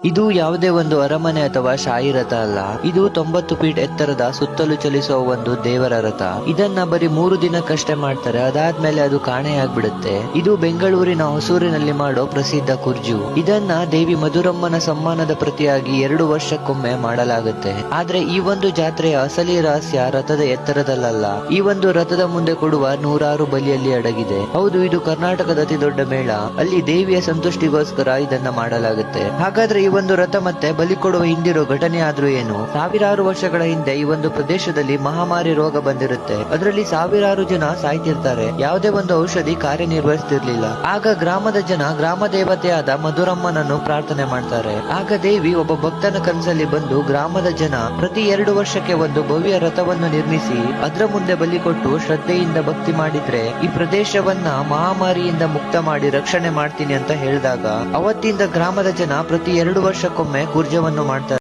ಇದು ಯಾವುದೇ ಒಂದು ಅರಮನೆ ಅಥವಾ ಶಾಹಿ ರಥ ಅಲ್ಲ. ಇದು 90 ಫೀಟ್ ಎತ್ತರದ ಸುತ್ತಲೂ ಚಲಿಸುವ ಒಂದು ದೇವರ ರಥ. ಇದನ್ನ ಬರೀ 3 ದಿನಕ್ಕಷ್ಟೇ ಮಾಡ್ತಾರೆ, ಅದಾದ್ಮೇಲೆ ಅದು ಕಾಣೆಯಾಗ್ಬಿಡುತ್ತೆ. ಇದು ಬೆಂಗಳೂರಿನ ಹೊಸೂರಿನಲ್ಲಿ ಮಾಡೋ ಪ್ರಸಿದ್ಧ ಕುರ್ಜು. ಇದನ್ನ ದೇವಿ ಮಧುರಮ್ಮನ ಸಮ್ಮಾನದ ಪ್ರತಿಯಾಗಿ 2 ವರ್ಷಕ್ಕೊಮ್ಮೆ ಮಾಡಲಾಗುತ್ತೆ. ಆದ್ರೆ ಈ ಒಂದು ಜಾತ್ರೆಯ ಅಸಲಿ ರಹಸ್ಯ ರಥದ ಎತ್ತರದಲ್ಲ. ಈ ಒಂದು ರಥದ ಮುಂದೆ ಕೊಡುವ 100 ಬಲಿಯಲ್ಲಿ ಅಡಗಿದೆ. ಹೌದು, ಇದು ಕರ್ನಾಟಕದ ಅತಿ ದೊಡ್ಡ ಮೇಳ. ಅಲ್ಲಿ ದೇವಿಯ ಸಂತುಷ್ಟಿಗೋಸ್ಕರ ಇದನ್ನ ಮಾಡಲಾಗುತ್ತೆ. ಹಾಗಾದ್ರೆ ಈ ಒಂದು ರಥ ಮತ್ತೆ ಬಲಿ ಕೊಡುವ ಹಿಂದಿರೋ ಘಟನೆ ಆದ್ರೂ ಏನು? ಸಾವಿರಾರು ವರ್ಷಗಳ ಹಿಂದೆ ಈ ಒಂದು ಪ್ರದೇಶದಲ್ಲಿ ಮಹಾಮಾರಿ ರೋಗ ಬಂದಿರುತ್ತೆ. ಅದರಲ್ಲಿ ಸಾವಿರಾರು ಜನ ಸಾಯ್ತಿರ್ತಾರೆ. ಯಾವುದೇ ಒಂದು ಔಷಧಿ ಕಾರ್ಯನಿರ್ವಹಿಸ್ತಿರ್ಲಿಲ್ಲ. ಆಗ ಗ್ರಾಮದ ಜನ ಗ್ರಾಮ ದೇವತೆಯಾದ ಮಧುರಮ್ಮನನ್ನು ಪ್ರಾರ್ಥನೆ ಮಾಡ್ತಾರೆ. ಆಗ ದೇವಿ ಒಬ್ಬ ಭಕ್ತನ ಕನಸಲ್ಲಿ ಬಂದು ಗ್ರಾಮದ ಜನ ಪ್ರತಿ 2 ವರ್ಷಕ್ಕೆ ಒಂದು ಭವ್ಯ ರಥವನ್ನು ನಿರ್ಮಿಸಿ ಅದರ ಮುಂದೆ ಬಲಿ ಕೊಟ್ಟು ಶ್ರದ್ಧೆಯಿಂದ ಭಕ್ತಿ ಮಾಡಿದ್ರೆ ಈ ಪ್ರದೇಶವನ್ನ ಮಹಾಮಾರಿಯಿಂದ ಮುಕ್ತ ಮಾಡಿ ರಕ್ಷಣೆ ಮಾಡ್ತೀನಿ ಅಂತ ಹೇಳಿದಾಗ ಅವತ್ತಿಂದ ಗ್ರಾಮದ ಜನ ಪ್ರತಿ 2 ವರ್ಷಕ್ಕೊಮ್ಮೆ ಕುರ್ಜವನ್ನು ಮಾಡ್ತಾರೆ.